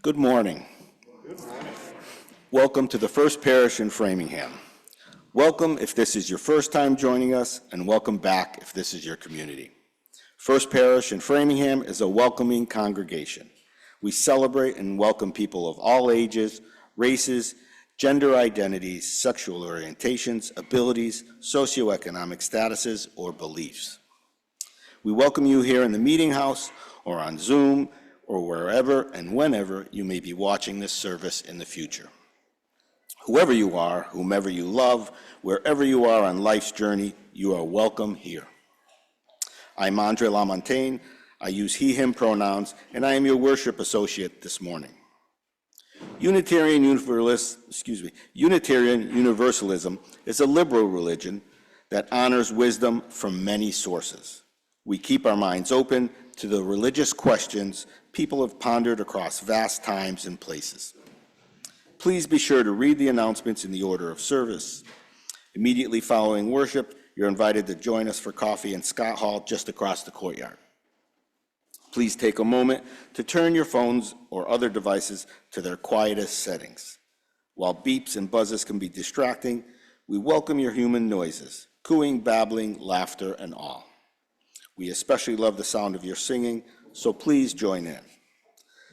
Good morning. Good morning. Welcome to the First Parish in Framingham. Welcome if this is your first time joining us, and welcome back if this is your community. First Parish in Framingham is a welcoming congregation. We celebrate and welcome people of all ages, races, gender identities, sexual orientations, abilities, socioeconomic statuses, or beliefs. We welcome you here in the meeting house or on Zoom or wherever and whenever you may be watching this service in the future. Whoever you are, whomever you love, wherever you are on life's journey, you are welcome here. I'm Andre Lamontagne. I use he, him pronouns, and I am your worship associate this morning. Unitarian Universalism is a liberal religion that honors wisdom from many sources. We keep our minds open to the religious questions people have pondered across vast times and places. Please be sure to read the announcements in the order of service. Immediately following worship, you're invited to join us for coffee in Scott Hall just across the courtyard. Please take a moment to turn your phones or other devices to their quietest settings. While beeps and buzzes can be distracting, we welcome your human noises, cooing, babbling, laughter, and all. We especially love the sound of your singing, so please join in.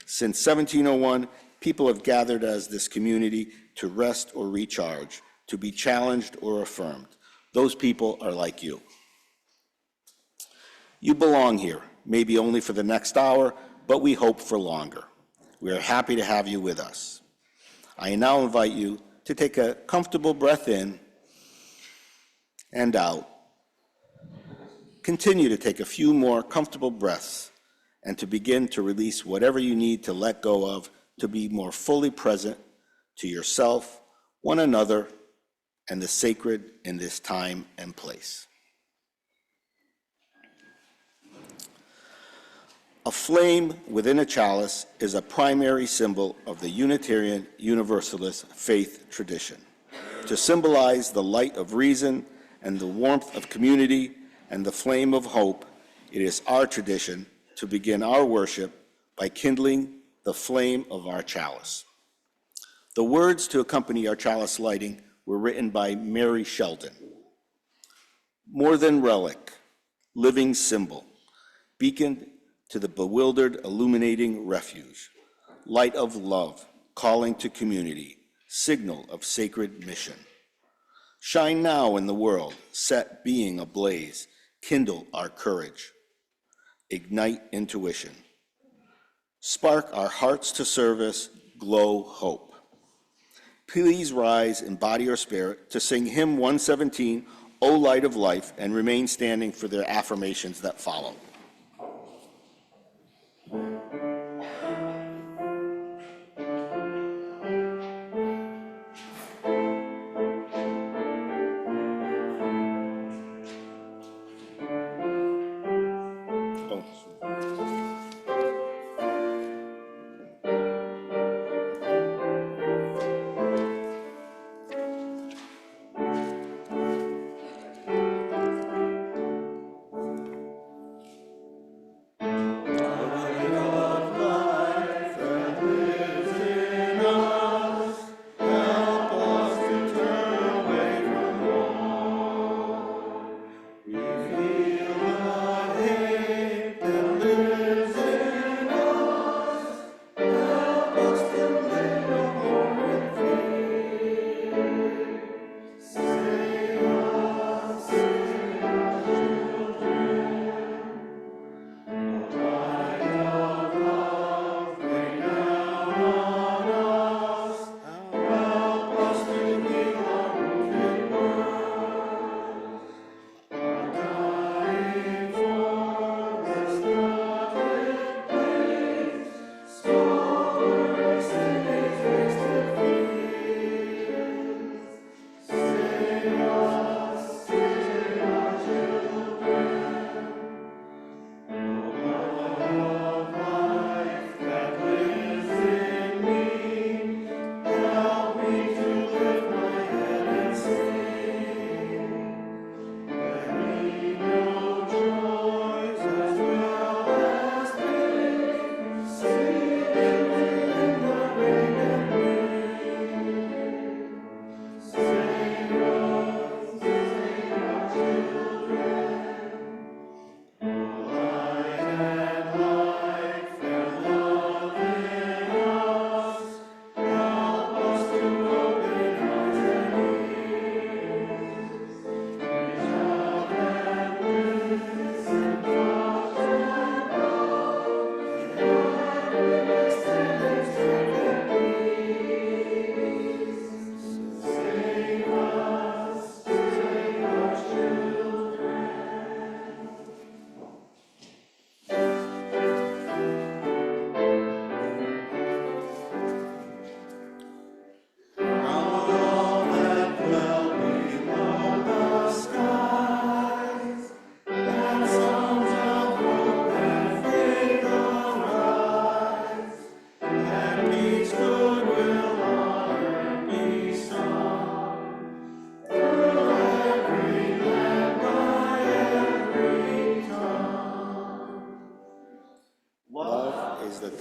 Since 1701, people have gathered as this community to rest or recharge, to be challenged or affirmed. Those people are like you. You belong here, maybe only for the next hour, but we hope for longer. We are happy to have you with us. I now invite you to take a comfortable breath in and out. Continue to take a few more comfortable breaths and to begin to release whatever you need to let go of to be more fully present to yourself, one another, and the sacred in this time and place. A flame within a chalice is a primary symbol of the Unitarian Universalist faith tradition. To symbolize the light of reason and the warmth of community and the flame of hope, it is our tradition to begin our worship by kindling the flame of our chalice. The words to accompany our chalice lighting were written by Mary Sheldon. More than relic, living symbol, beacon to the bewildered, illuminating refuge, light of love, calling to community, signal of sacred mission. Shine now in the world, set being ablaze, kindle our courage, ignite intuition, spark our hearts to service, glow hope. Please rise in body or spirit to sing hymn 117, O Light of Life, and remain standing for the affirmations that follow.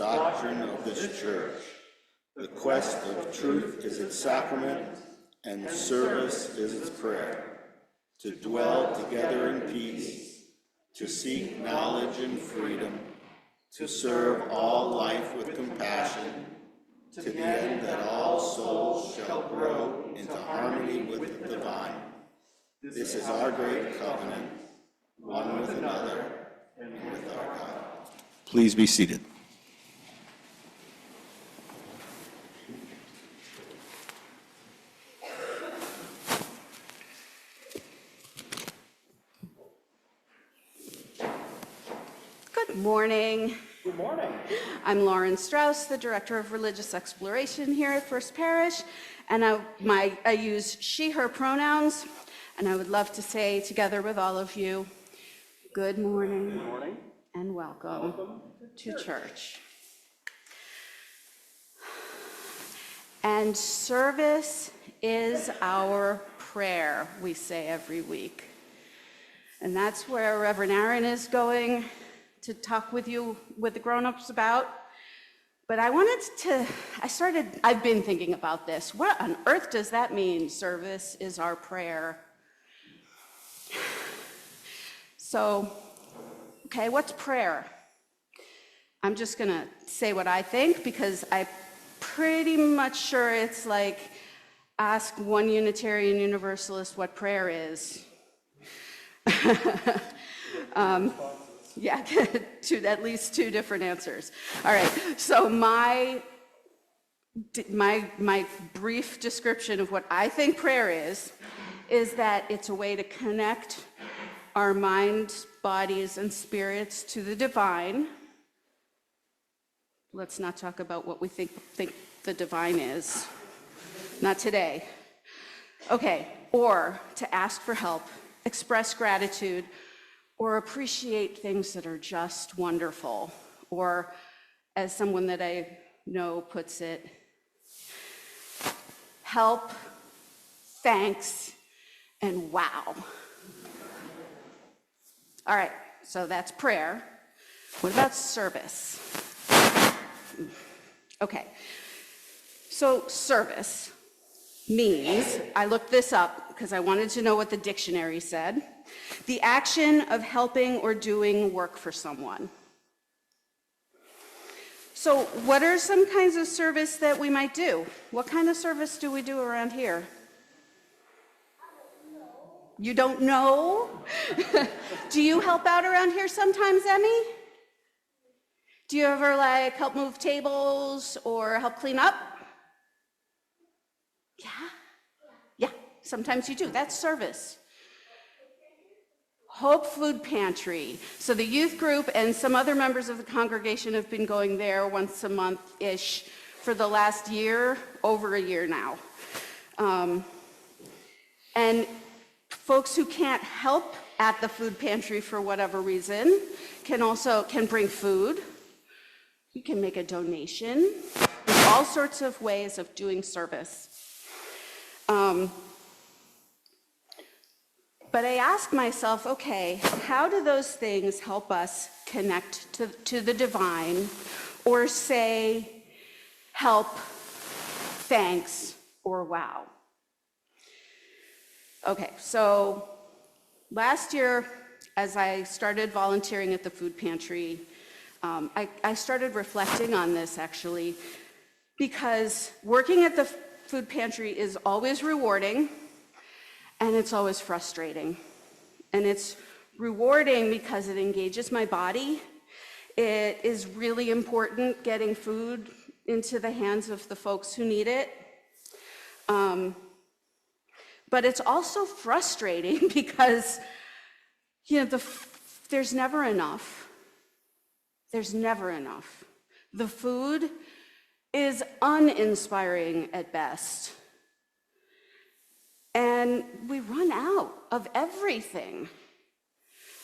doctrine of this church. The quest of truth is its sacrament, and service is its prayer. To dwell together in peace, to seek knowledge and freedom, to serve all life with compassion, to the end that all souls shall grow into harmony with the divine. This is our great covenant, one with another and with our God. Please be seated. Good morning. Good morning. I'm Lauren Strauss, the Director of Religious Exploration here at First Parish, and I use she, her pronouns, and I would love to say together with all of you, good morning, Good morning. and welcome to church. And service is our prayer, we say every week. And that's where Reverend Aaron is going to talk with you, with the grown-ups about. But I've been thinking about this. What on earth does that mean, service is our prayer? So, okay, what's prayer? I'm just gonna say what I think because I'm pretty much sure it's like ask one Unitarian Universalist what prayer is. Yeah, at least two different answers. All right, so my brief description of what I think prayer is that it's a way to connect our minds, bodies, and spirits to the divine. Let's not talk about what we think the divine is. Not today. Okay, or to ask for help, express gratitude, or appreciate things that are just wonderful, or as someone that I know puts it, help, thanks, and wow. All right, so that's prayer. What about service? Okay, so service means, I looked this up because I wanted to know what the dictionary said, the action of helping or doing work for someone. So what are some kinds of service that we might do? What kind of service do we do around here? You don't know? Do you help out around here sometimes, Emmy? Do you ever like help move tables or help clean up? Yeah, sometimes you do. That's service. Hope Food Pantry. So the youth group and some other members of the congregation have been going there once a month-ish for the last year, over a year now. And folks who can't help at the food pantry for whatever reason can bring food. You can make a donation. There's all sorts of ways of doing service. But I ask myself, okay, how do those things help us connect to the divine, or say, help, thanks, or wow? Okay, so last year, as I started volunteering at the food pantry, I started reflecting on this actually, because working at the food pantry is always rewarding, and it's always frustrating. And it's rewarding because it engages my body. It is really important getting food into the hands of the folks who need it. But it's also frustrating because, there's never enough. There's never enough. The food is uninspiring at best. And we run out of everything.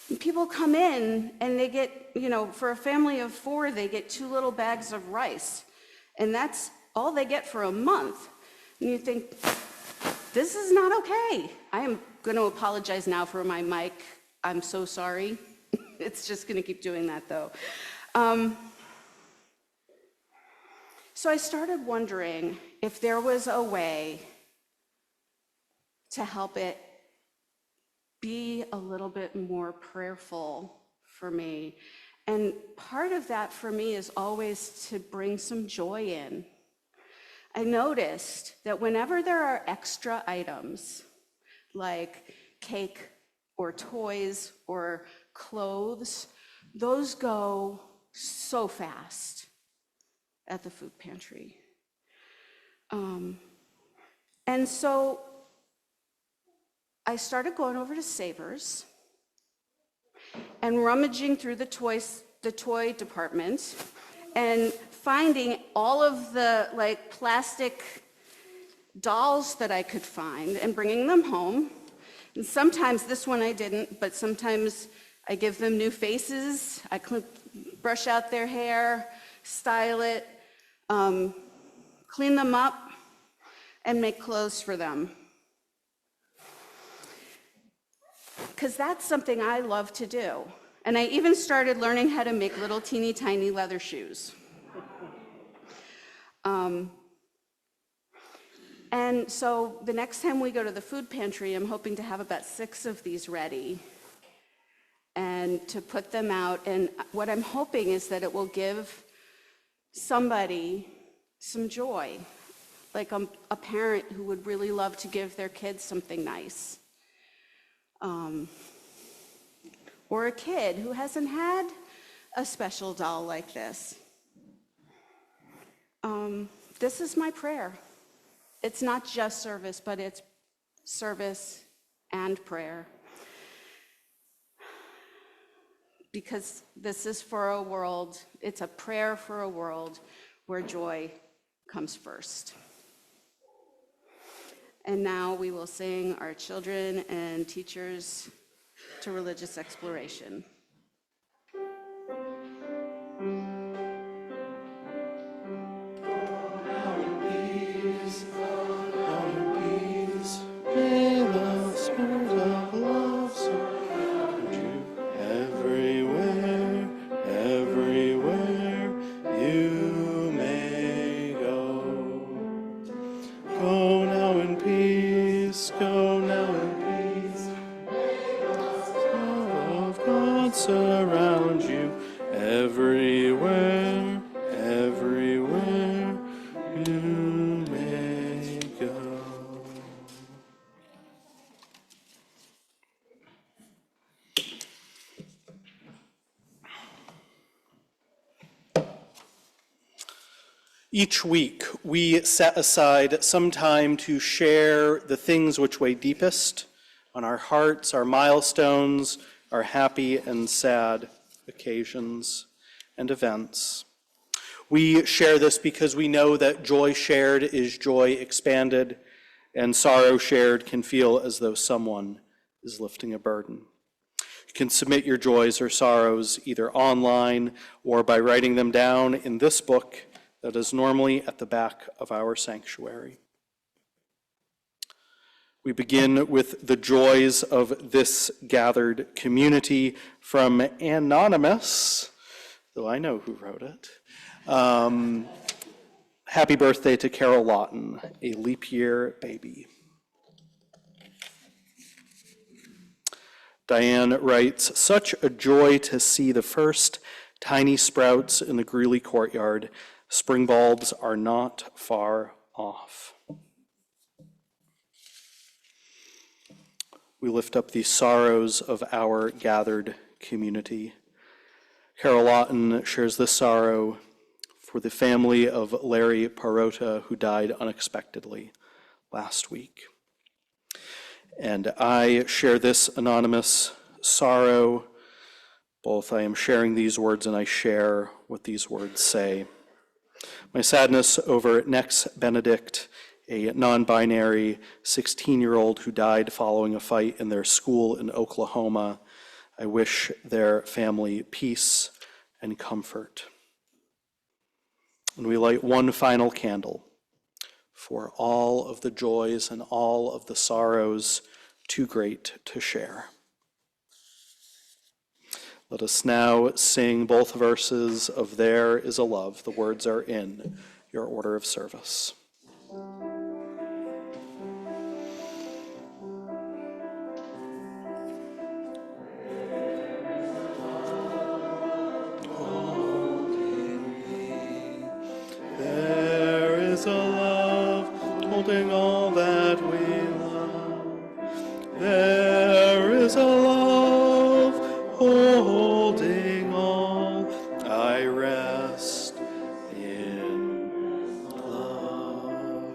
And people come in and they get, for a family of 4, they get 2 little bags of rice. And that's all they get for a month. And you think, this is not okay. I am going to apologize now for my mic. I'm so sorry. It's just going to keep doing that, though. So I started wondering if there was a way to help it be a little bit more prayerful for me. And part of that for me is always to bring some joy in. I noticed that whenever there are extra items, like cake or toys or clothes, those go so fast at the food pantry. And so I started going over to Savers and rummaging through the toy department and finding all of the plastic dolls that I could find and bringing them home. And sometimes, this one I didn't, but sometimes I give them new faces. I brush out their hair, style it, clean them up, and make clothes for them. Because that's something I love to do. And I even started learning how to make little teeny tiny leather shoes. And so the next time we go to the food pantry, I'm hoping to have about 6 of these ready and to put them out. And what I'm hoping is that it will give somebody some joy, like a parent who would really love to give their kids something nice. Or a kid who hasn't had a special doll like this. This is my prayer. It's not just service, but it's service and prayer. Because this is for a world, it's a prayer for a world where joy comes first. And now we will sing our children and teachers to religious exploration. May the spirit of love surround you everywhere, everywhere you may go. Go now in peace, go now in peace. May the love of God surround you everywhere, everywhere you may go. Each week, we set aside some time to share the things which weigh deepest on our hearts, our milestones, our happy and sad occasions and events. We share this because we know that joy shared is joy expanded, and sorrow shared can feel as though someone is lifting a burden. You can submit your joys or sorrows either online or by writing them down in this book that is normally at the back of our sanctuary. We begin with the joys of this gathered community from Anonymous, though I know who wrote it. Happy birthday to Carol Lawton, a leap year baby. Diane writes, such a joy to see the first tiny sprouts in the Greeley courtyard. Spring bulbs are not far off. We lift up the sorrows of our gathered community. Carol Lawton shares this sorrow for the family of Larry Parota, who died unexpectedly last week. And I share this anonymous sorrow. Both I am sharing these words and I share what these words say. My sadness over Nex Benedict, a non-binary 16-year-old who died following a fight in their school in Oklahoma. I wish their family peace and comfort. And we light one final candle for all of the joys and all of the sorrows too great to share. Let us now sing both verses of There Is a Love. The words are in your order of service. There is a love holding all that we love. There is a love holding all. I rest in love.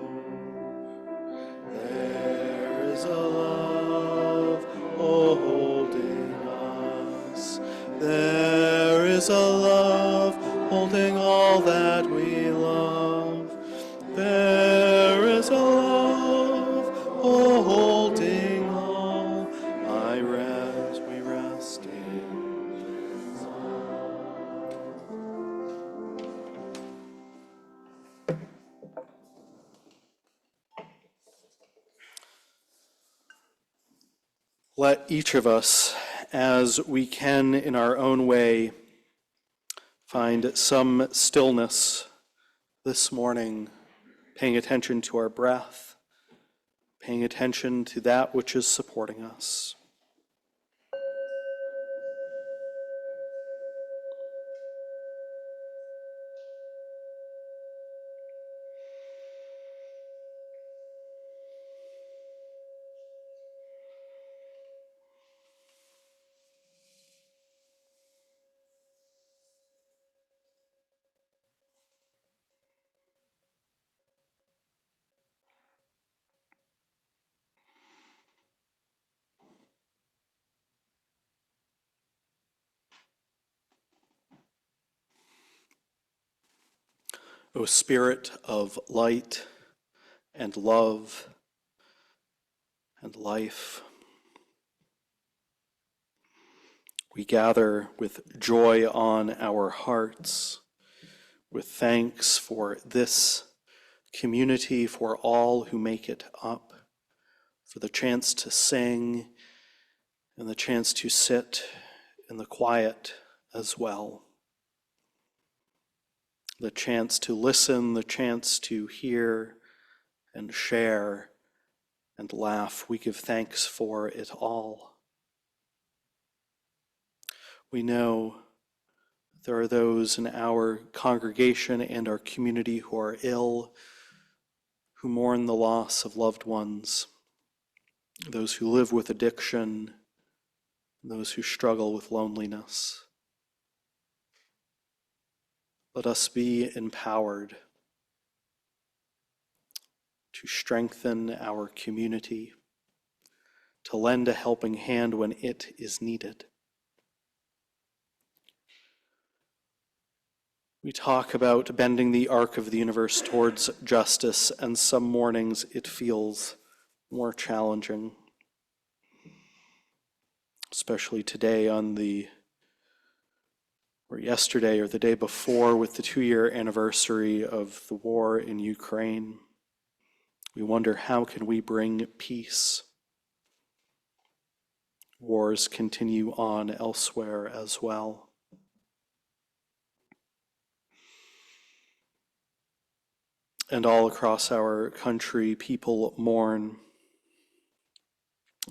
There is a love holding us. There is a love holding all that we love. There is a love holding all. We rest in love. Let each of us, as we can in our own way, find some stillness this morning, paying attention to our breath, paying attention to that which is supporting us. O Spirit of light and love and life, we gather with joy on our hearts, with thanks for this community, for all who make it up, for the chance to sing and the chance to sit in the quiet as well. The chance to listen, the chance to hear and share and laugh. We give thanks for it all. We know there are those in our congregation and our community who are ill, who mourn the loss of loved ones, those who live with addiction, those who struggle with loneliness. Let us be empowered to strengthen our community, to lend a helping hand when it is needed. We talk about bending the arc of the universe towards justice, and some mornings it feels more challenging, especially today or yesterday or the day before with the 2-year anniversary of the war in Ukraine. We wonder, how can we bring peace? Wars continue on elsewhere as well. And all across our country, people mourn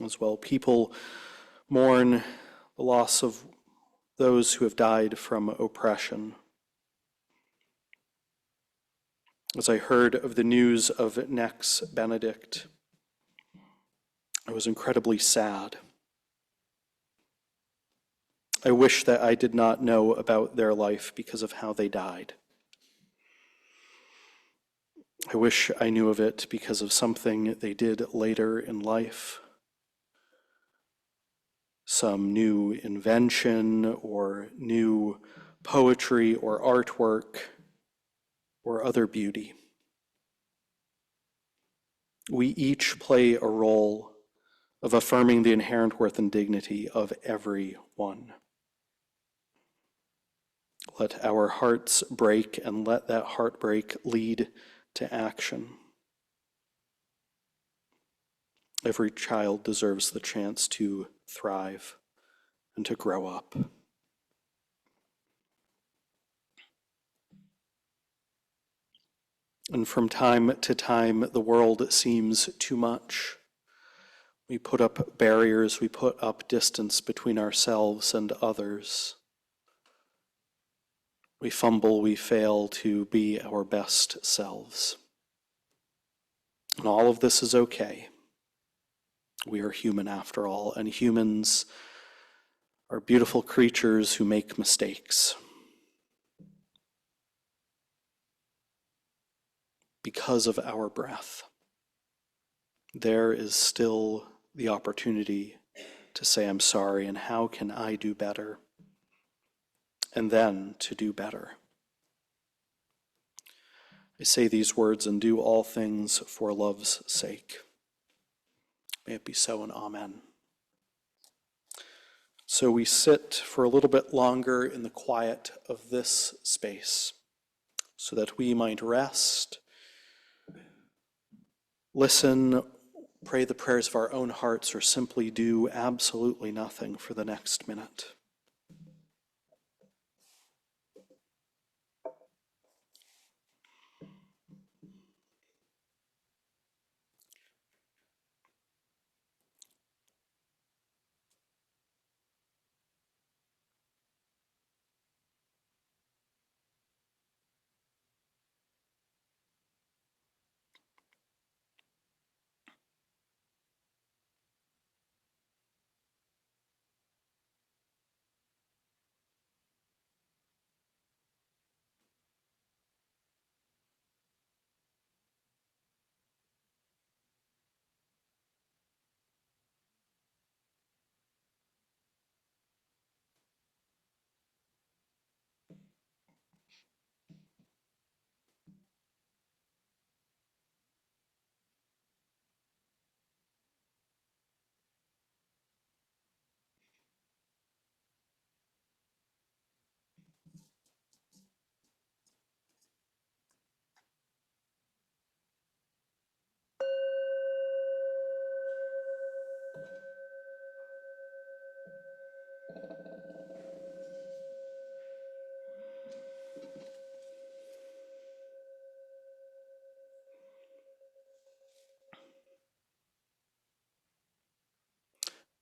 as well. People mourn the loss of those who have died from oppression. As I heard of the news of Nex Benedict, I was incredibly sad. I wish that I did not know about their life because of how they died. I wish I knew of it because of something they did later in life. Some new invention or new poetry or artwork or other beauty. We each play a role of affirming the inherent worth and dignity of everyone. Let our hearts break, and let that heartbreak lead to action. Every child deserves the chance to thrive and to grow up. And from time to time, the world seems too much. We put up barriers, we put up distance between ourselves and others. We fumble, we fail to be our best selves. And all of this is okay. We are human after all, and humans are beautiful creatures who make mistakes. Because of our breath, there is still the opportunity to say, I'm sorry, and how can I do better? And then to do better. I say these words and do all things for love's sake. May it be so, and amen. So we sit for a little bit longer in the quiet of this space so that we might rest, listen, pray the prayers of our own hearts, or simply do absolutely nothing for the next minute.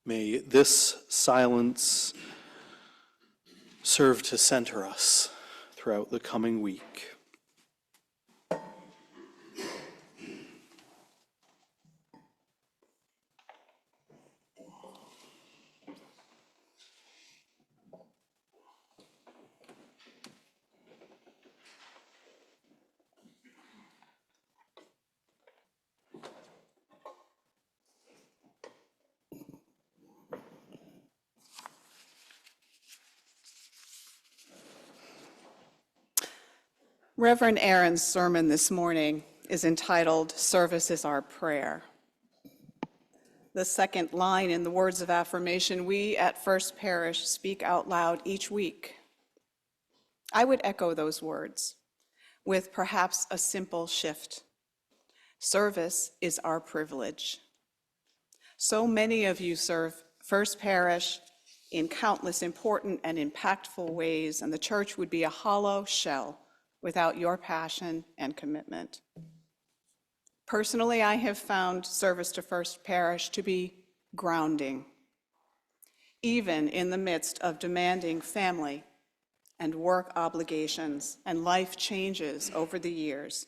May this silence serve to center us throughout the coming week. Reverend Aaron's sermon this morning is entitled, Service is Our Prayer. The second line in the words of affirmation we at First Parish speak out loud each week. I would echo those words with perhaps a simple shift. Service is our privilege. So many of you serve First Parish in countless important and impactful ways, and the church would be a hollow shell without your passion and commitment. Personally, I have found service to First Parish to be grounding, even in the midst of demanding family and work obligations and life changes over the years.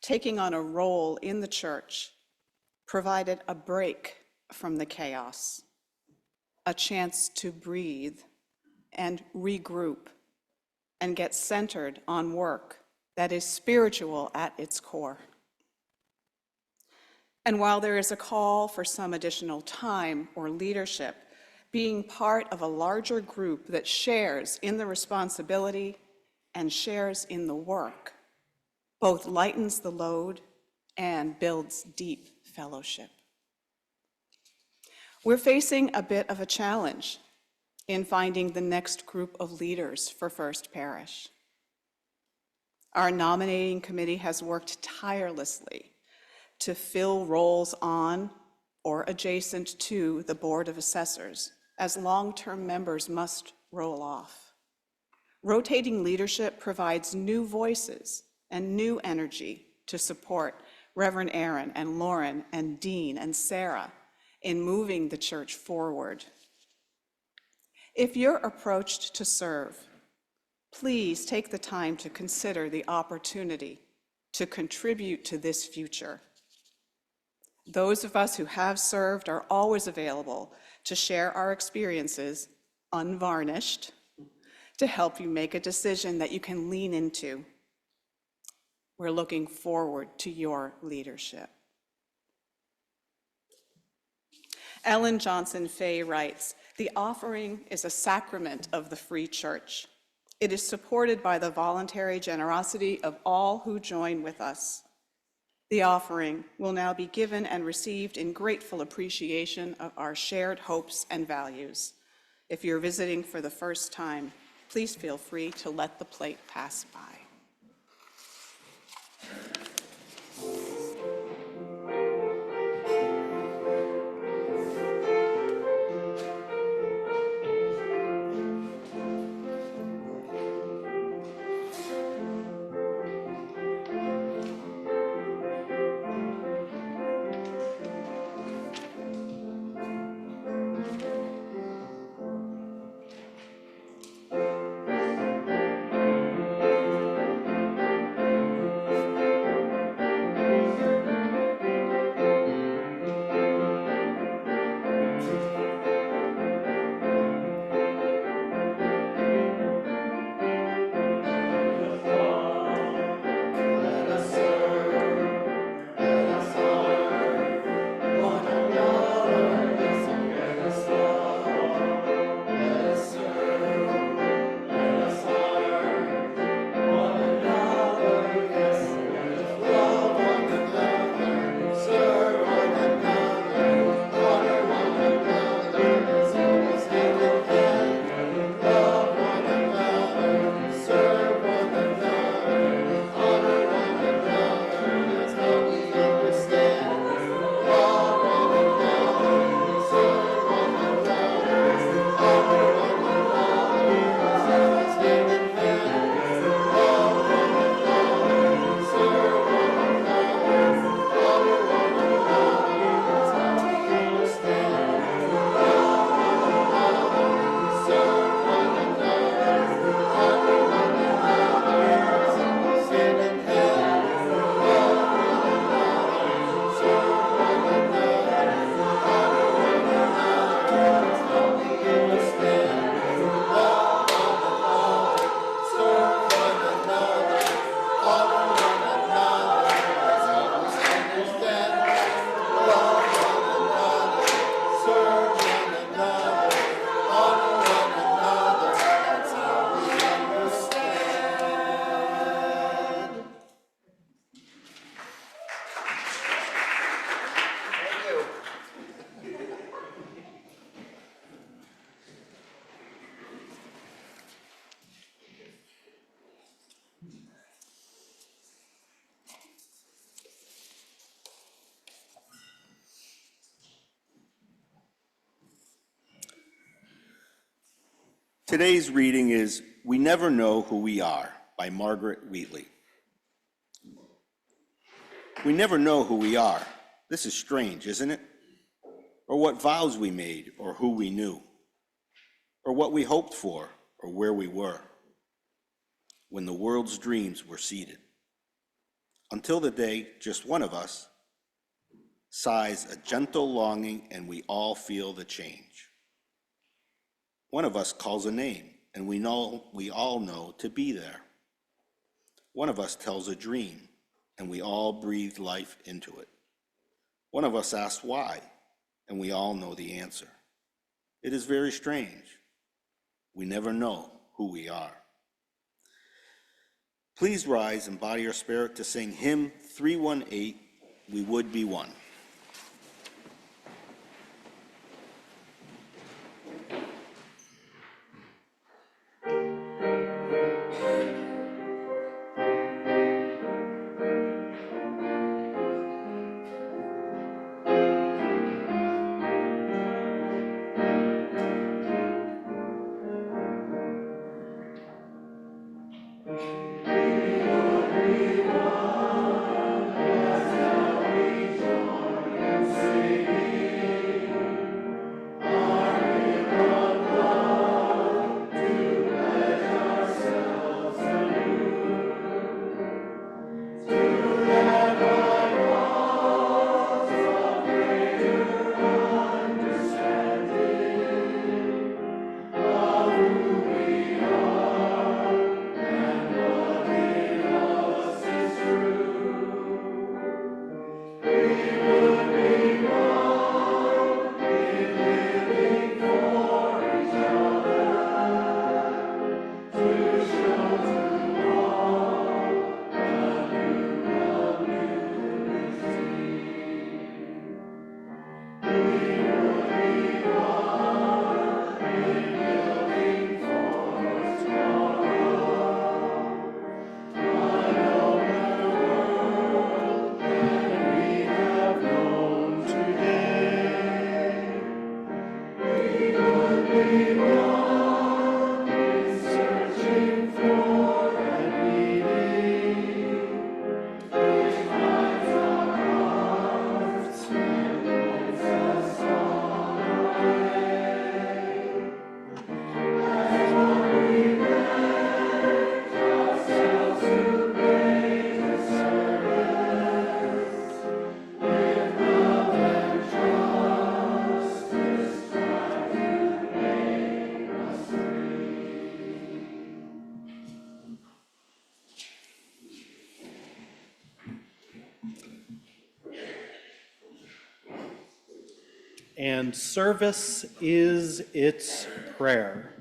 Taking on a role in the church provided a break from the chaos, a chance to breathe and regroup and get centered on work that is spiritual at its core. And while there is a call for some additional time or leadership, being part of a larger group that shares in the responsibility and shares in the work both lightens the load and builds deep fellowship. We're facing a bit of a challenge in finding the next group of leaders for First Parish. Our nominating committee has worked tirelessly to fill roles on or adjacent to the Board of Assessors, as long-term members must roll off. Rotating leadership provides new voices and new energy to support Reverend Aaron and Lauren and Dean and Sarah in moving the church forward. If you're approached to serve, please take the time to consider the opportunity to contribute to this future. Those of us who have served are always available to share our experiences, unvarnished, to help you make a decision that you can lean into. We're looking forward to your leadership. Ellen Johnson Fay writes, "The offering is a sacrament of the free church. It is supported by the voluntary generosity of all who join with us. The offering will now be given and received in grateful appreciation of our shared hopes and values. If you're visiting for the first time, please feel free to let the plate pass by." Today's reading is We Never Know Who We Are by Margaret Wheatley. We never know who we are. This is strange, isn't it? Or what vows we made, or who we knew, or what we hoped for, or where we were, when the world's dreams were seeded. Until the day just one of us sighs a gentle longing and we all feel the change. One of us calls a name, and we all know to be there. One of us tells a dream, and we all breathe life into it. One of us asks why, and we all know the answer. It is very strange. We never know who we are. Please rise and body your spirit to sing hymn 318, We Would Be One. and service is its prayer.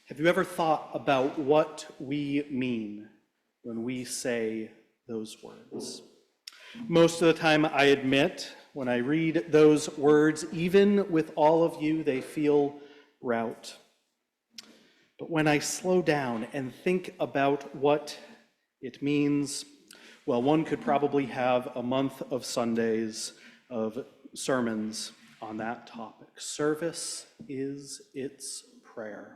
Have you ever thought about what we mean when we say those words? Most of the time, I admit, when I read those words, even with all of you, they feel route. But when I slow down and think about what it means, well, one could probably have a month of Sundays of sermons on that topic. Service is its prayer.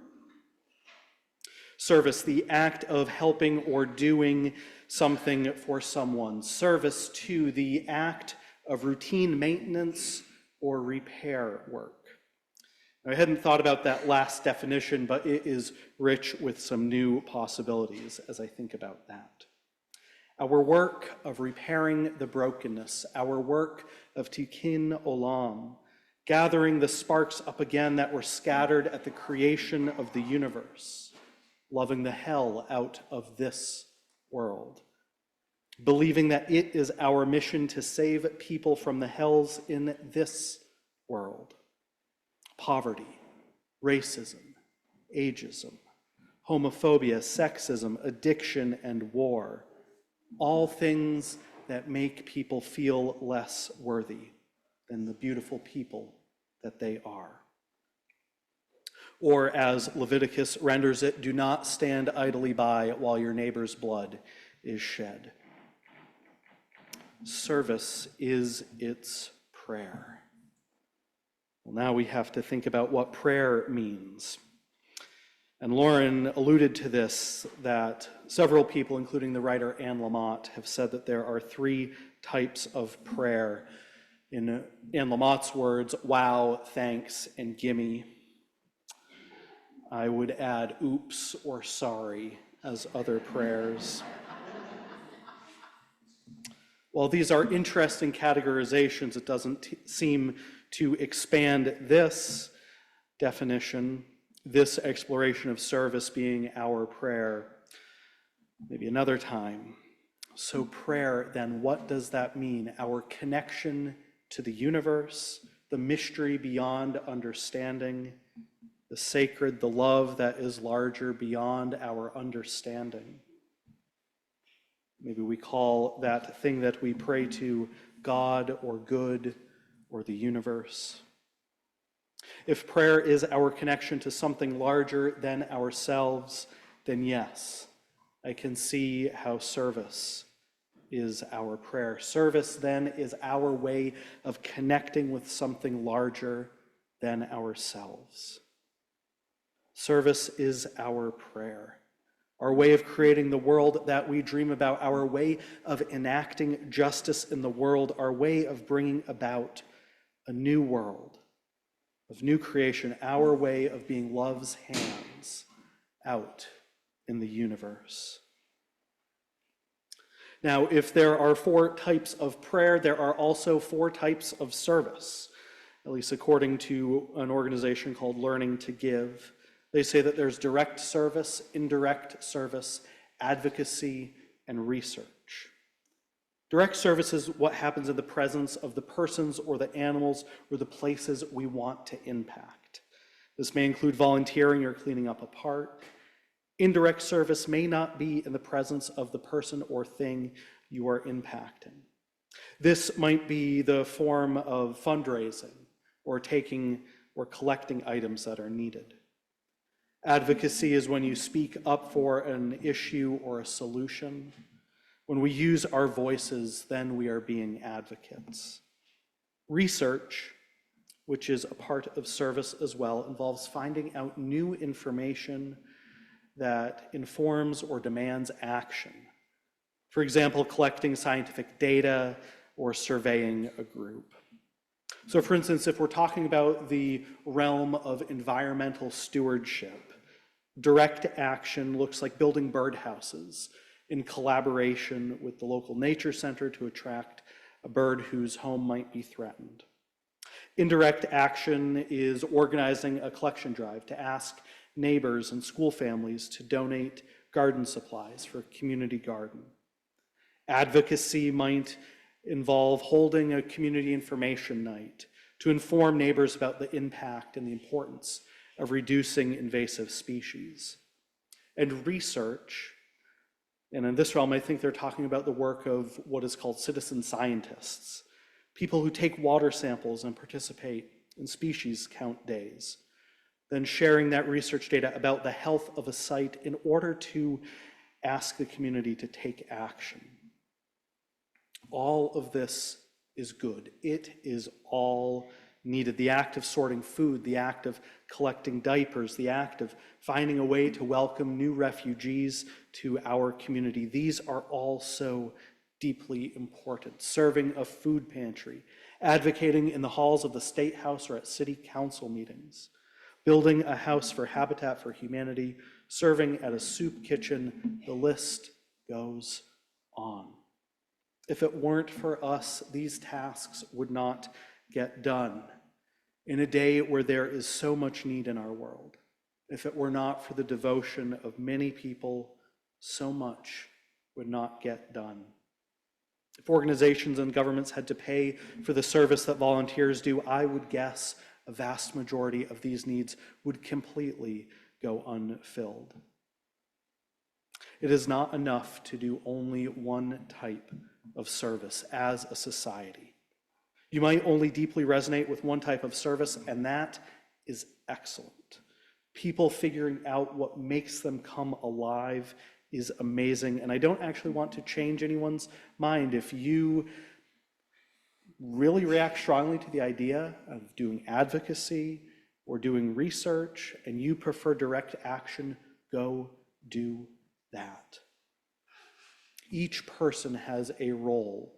Service, the act of helping or doing something for someone. Service, too, the act of routine maintenance or repair work. I hadn't thought about that last definition, but it is rich with some new possibilities as I think about that. Our work of repairing the brokenness, our work of tikkun olam, gathering the sparks up again that were scattered at the creation of the universe, loving the hell out of this world, believing that it is our mission to save people from the hells in this world. Poverty, racism, ageism, homophobia, sexism, addiction, and war, all things that make people feel less worthy than the beautiful people that they are. Or as Leviticus renders it, do not stand idly by while your neighbor's blood is shed. Service is its prayer. Well, now we have to think about what prayer means. And Lauren alluded to this, that several people, including the writer Anne Lamott, have said that there are three types of prayer. In Anne Lamott's words, wow, thanks, and gimme. I would add oops or sorry as other prayers. While these are interesting categorizations, it doesn't seem to expand this definition, this exploration of service being our prayer, maybe another time. So prayer, then, what does that mean? Our connection to the universe, the mystery beyond understanding, the sacred, the love that is larger beyond our understanding. Maybe we call that thing that we pray to God or good or the universe. If prayer is our connection to something larger than ourselves, then yes, I can see how service is our prayer. Service, then, is our way of connecting with something larger than ourselves. Service is our prayer, our way of creating the world that we dream about, our way of enacting justice in the world, our way of bringing about a new world, of new creation, our way of being love's hands out in the universe. Now, if there are 4 types of prayer, there are also 4 types of service, at least according to an organization called Learning to Give. They say that there's direct service, indirect service, advocacy, and research. Direct service is what happens in the presence of the persons or the animals or the places we want to impact. This may include volunteering or cleaning up a park. Indirect service may not be in the presence of the person or thing you are impacting. This might be the form of fundraising or taking or collecting items that are needed. Advocacy is when you speak up for an issue or a solution. When we use our voices, then we are being advocates. Research, which is a part of service as well, involves finding out new information that informs or demands action. For example, collecting scientific data or surveying a group. So for instance, if we're talking about the realm of environmental stewardship, direct action looks like building birdhouses in collaboration with the local nature center to attract a bird whose home might be threatened. Indirect action is organizing a collection drive to ask neighbors and school families to donate garden supplies for a community garden. Advocacy might involve holding a community information night to inform neighbors about the impact and the importance of reducing invasive species. And research, and in this realm, I think they're talking about the work of what is called citizen scientists, people who take water samples and participate in species count days, then sharing that research data about the health of a site in order to ask the community to take action. All of this is good. It is all needed. The act of sorting food, the act of collecting diapers, the act of finding a way to welcome new refugees to our community. These are all so deeply important. Serving a food pantry, advocating in the halls of the State House or at city council meetings, building a house for Habitat for Humanity, serving at a soup kitchen, the list goes on. If it weren't for us, these tasks would not get done in a day where there is so much need in our world. If it were not for the devotion of many people, so much would not get done. If organizations and governments had to pay for the service that volunteers do, I would guess a vast majority of these needs would completely go unfilled. It is not enough to do only one type of service as a society. You might only deeply resonate with one type of service, and that is excellent. People figuring out what makes them come alive is amazing, and I don't actually want to change anyone's mind. If you really react strongly to the idea of doing advocacy or doing research, and you prefer direct action, go do that. Each person has a role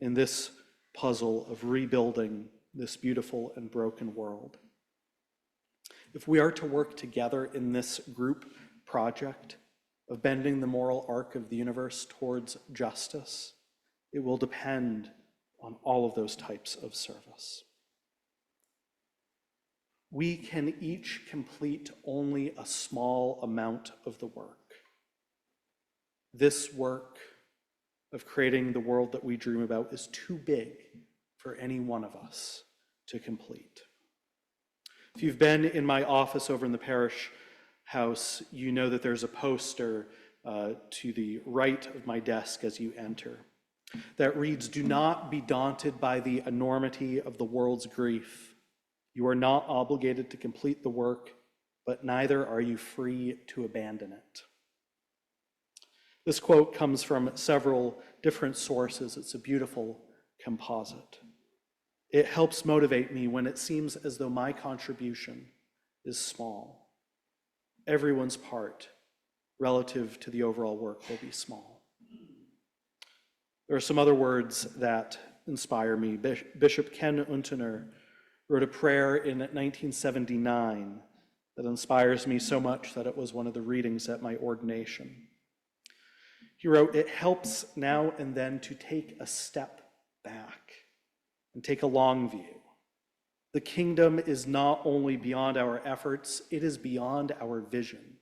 in this puzzle of rebuilding this beautiful and broken world. If we are to work together in this group project of bending the moral arc of the universe towards justice, it will depend on all of those types of service. We can each complete only a small amount of the work. This work of creating the world that we dream about is too big for any one of us to complete. If you've been in my office over in the parish house, you know that there's a poster to the right of my desk as you enter that reads, "Do not be daunted by the enormity of the world's grief. You are not obligated to complete the work, but neither are you free to abandon it." This quote comes from several different sources. It's a beautiful composite. It helps motivate me when it seems as though my contribution is small. Everyone's part relative to the overall work will be small. There are some other words that inspire me. Bishop Ken Untener wrote a prayer in 1979 that inspires me so much that it was one of the readings at my ordination. He wrote, "It helps now and then to take a step back and take a long view. The kingdom is not only beyond our efforts, it is beyond our vision.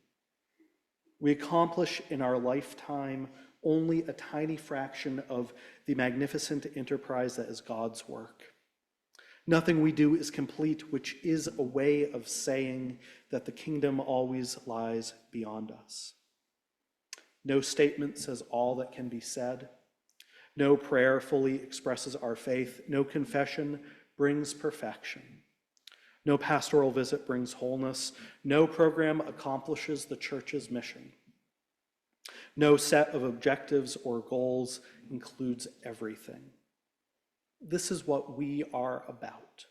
We accomplish in our lifetime only a tiny fraction of the magnificent enterprise that is God's work. Nothing we do is complete, which is a way of saying that the kingdom always lies beyond us. No statement says all that can be said. No prayer fully expresses our faith. No confession brings perfection. No pastoral visit brings wholeness. No program accomplishes the church's mission. No set of objectives or goals includes everything. This is what we are about.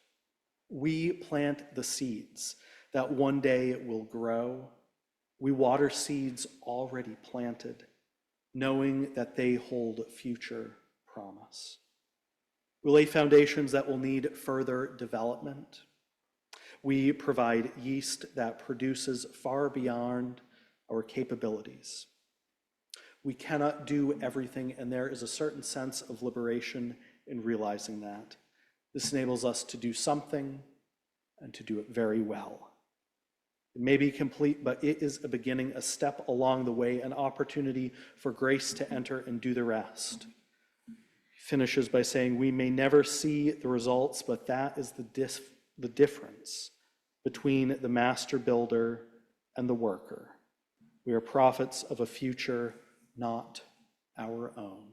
We plant the seeds that one day will grow. We water seeds already planted, knowing that they hold future promise. We lay foundations that will need further development. We provide yeast that produces far beyond our capabilities. We cannot do everything, and there is a certain sense of liberation in realizing that. This enables us to do something and to do it very well. It may be complete, but it is a beginning, a step along the way, an opportunity for grace to enter and do the rest. finishes by saying, "We may never see the results, but that is the difference between the master builder and the worker. We are prophets of a future not our own."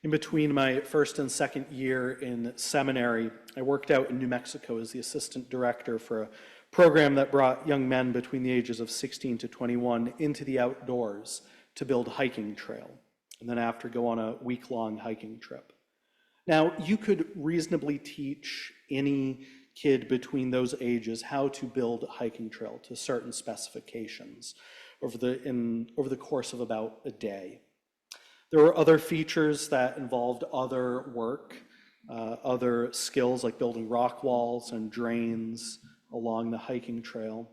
In between my first and second year in seminary, I worked out in New Mexico as the assistant director for a program that brought young men between the ages of 16 to 21 into the outdoors to build a hiking trail, and then after go on a week-long hiking trip. Now, you could reasonably teach any kid between those ages how to build a hiking trail to certain specifications over the course of about a day. There were other features that involved other work, other skills like building rock walls and drains along the hiking trail.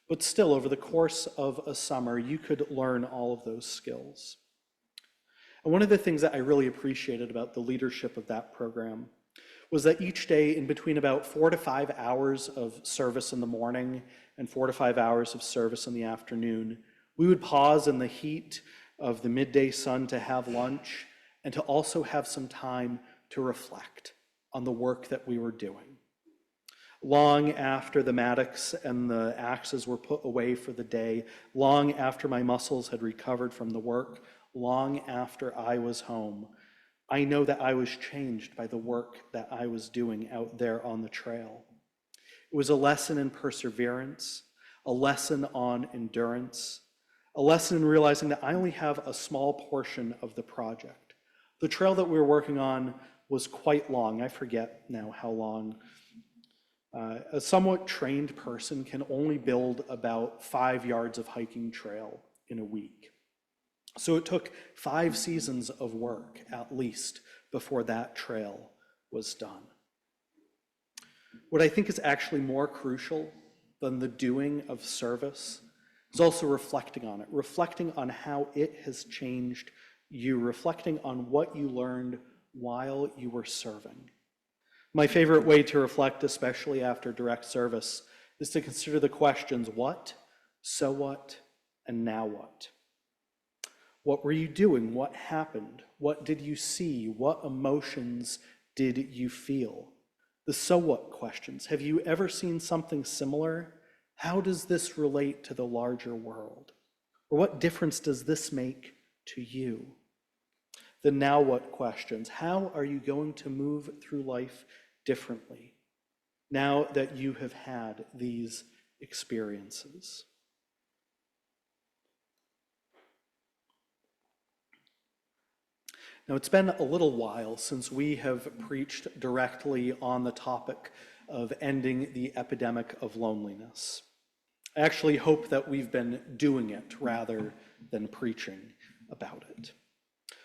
But still, over the course of a summer, you could learn all of those skills. And one of the things that I really appreciated about the leadership of that program was that each day, in between about 4 to 5 hours of service in the morning and 4 to 5 hours of service in the afternoon, we would pause in the heat of the midday sun to have lunch and to also have some time to reflect on the work that we were doing. Long after the mattocks and the axes were put away for the day, long after my muscles had recovered from the work, long after I was home, I know that I was changed by the work that I was doing out there on the trail. It was a lesson in perseverance, a lesson on endurance, a lesson in realizing that I only have a small portion of the project. The trail that we were working on was quite long. I forget now how long. A somewhat trained person can only build about 5 yards of hiking trail in a week. So it took 5 seasons of work, at least, before that trail was done. What I think is actually more crucial than the doing of service is also reflecting on it, reflecting on how it has changed you, reflecting on what you learned while you were serving. My favorite way to reflect, especially after direct service, is to consider the questions, what, so what, and now what? What were you doing? What happened? What did you see? What emotions did you feel? The so what questions. Have you ever seen something similar? How does this relate to the larger world? Or what difference does this make to you? The now what questions. How are you going to move through life differently now that you have had these experiences? Now, it's been a little while since we have preached directly on the topic of ending the epidemic of loneliness. I actually hope that we've been doing it rather than preaching about it.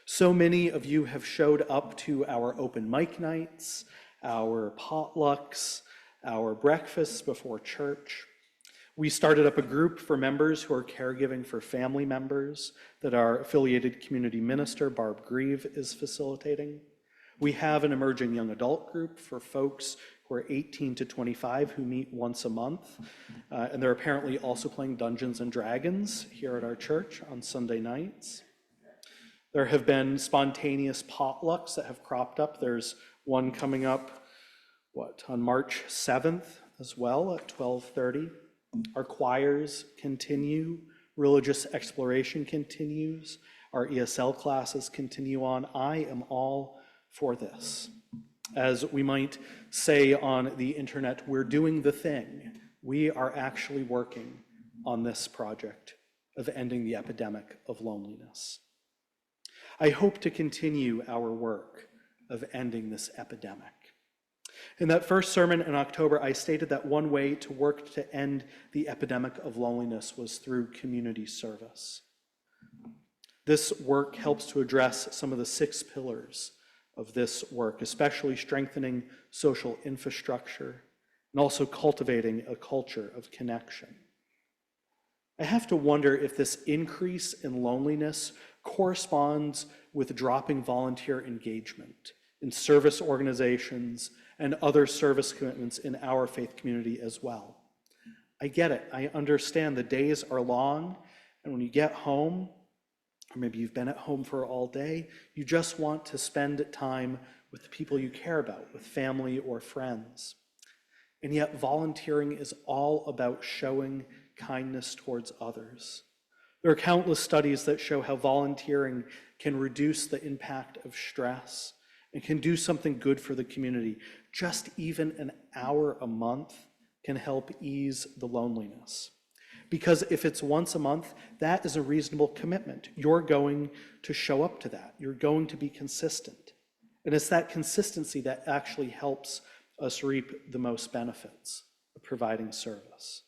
So many of you have showed up to our open mic nights, our potlucks, our breakfasts before church. We started up a group for members who are caregiving for family members that our affiliated community minister, Barb Grieve, is facilitating. We have an emerging young adult group for folks who are 18 to 25 who meet once a month. And they're apparently also playing Dungeons and Dragons here at our church on Sunday nights. There have been spontaneous potlucks that have cropped up. There's one coming up, on March 7th as well at 12:30. Our choirs continue, religious exploration continues, our ESL classes continue on. I am all for this. As we might say on the internet, we're doing the thing. We are actually working on this project of ending the epidemic of loneliness. I hope to continue our work of ending this epidemic. In that first sermon in October, I stated that one way to work to end the epidemic of loneliness was through community service. This work helps to address some of the 6 pillars of this work, especially strengthening social infrastructure and also cultivating a culture of connection. I have to wonder if this increase in loneliness corresponds with dropping volunteer engagement in service organizations and other service commitments in our faith community as well. I get it. I understand the days are long, and when you get home, or maybe you've been at home for all day, you just want to spend time with the people you care about, with family or friends. And yet volunteering is all about showing kindness towards others. There are countless studies that show how volunteering can reduce the impact of stress and can do something good for the community. Just even an hour a month can help ease the loneliness. Because if it's once a month, that is a reasonable commitment. You're going to show up to that. You're going to be consistent. And it's that consistency that actually helps us reap the most benefits of providing service.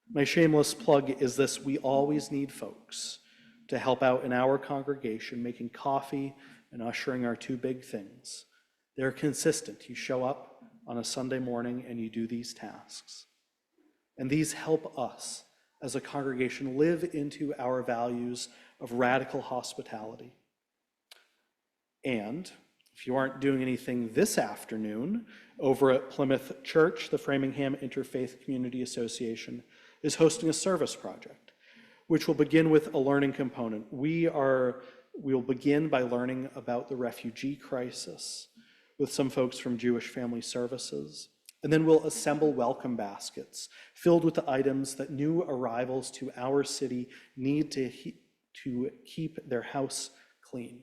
My shameless plug is this: we always need folks to help out in our congregation, making coffee and ushering our two big things. They're consistent. You show up on a Sunday morning and you do these tasks. And these help us as a congregation live into our values of radical hospitality. And if you aren't doing anything this afternoon, over at Plymouth Church, the Framingham Interfaith Community Association is hosting a service project, which will begin with a learning component. We'll begin by learning about the refugee crisis with some folks from Jewish Family Services. And then we'll assemble welcome baskets filled with the items that new arrivals to our city need to keep their house clean.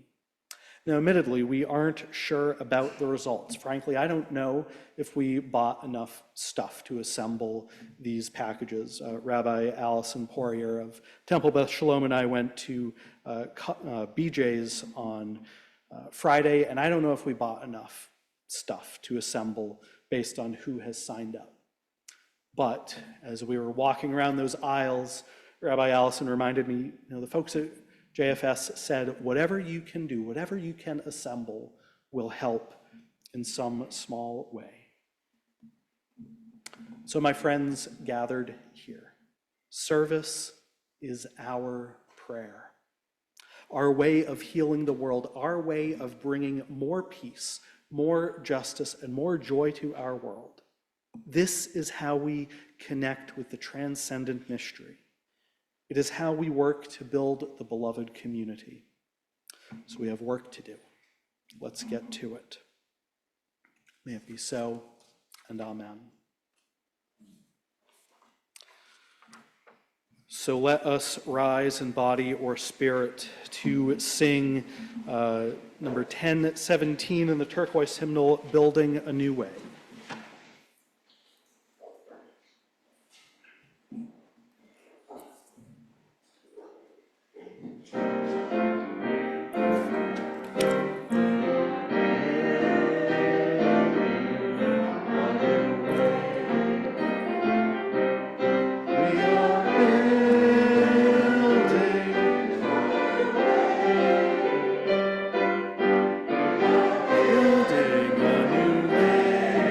Now, admittedly, we aren't sure about the results. Frankly, I don't know if we bought enough stuff to assemble these packages. Rabbi Allison Poirier of Temple Beth Shalom and I went to BJ's on Friday, and I don't know if we bought enough stuff to assemble based on who has signed up. But as we were walking around those aisles, Rabbi Allison reminded me, the folks at JFS said, whatever you can do, whatever you can assemble will help in some small way. So my friends gathered here, service is our prayer, our way of healing the world, our way of bringing more peace, more justice, and more joy to our world. This is how we connect with the transcendent mystery. It is how we work to build the beloved community. So we have work to do. Let's get to it. May it be so, and amen. So let us rise in body or spirit to sing number 1017 in the turquoise hymnal, Building a New Way. Building a new way.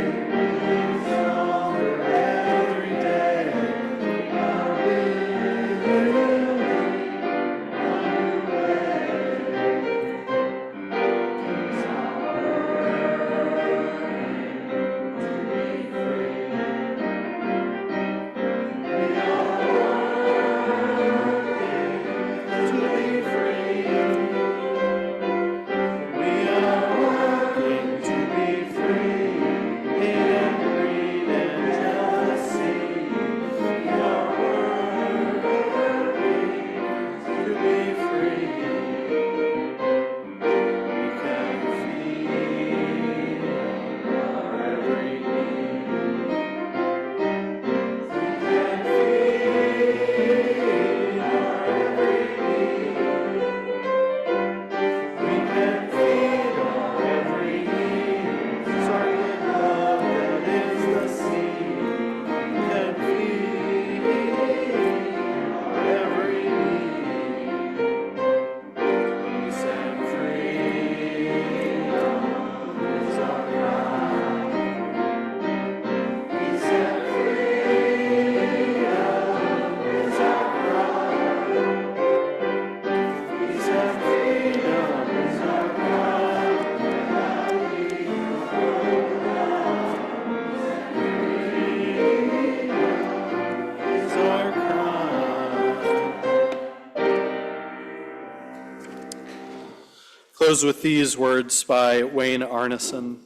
close with these words by Wayne Arneson.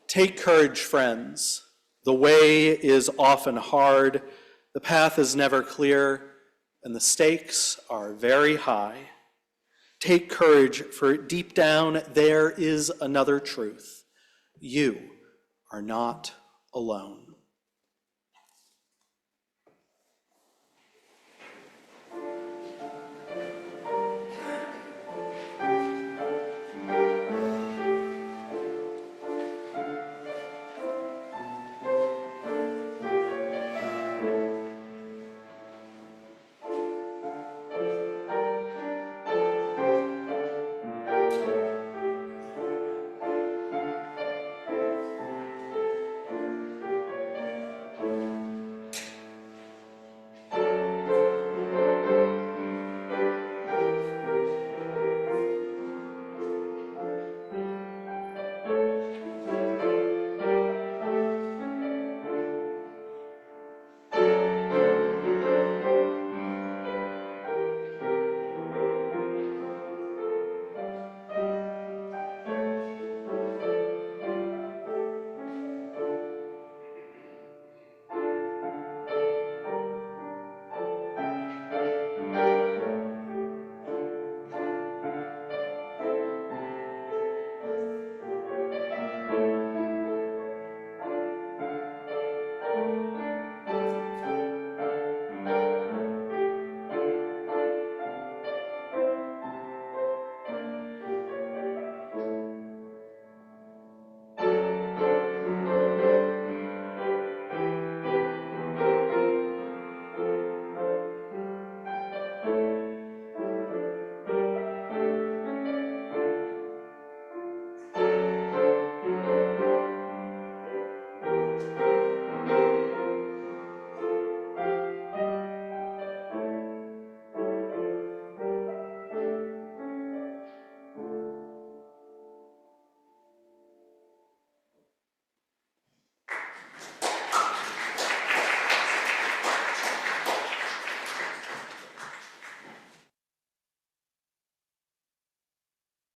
Take courage, friends. The way is often hard, the path is never clear, and the stakes are very high. Take courage, for deep down there is another truth. You are not alone.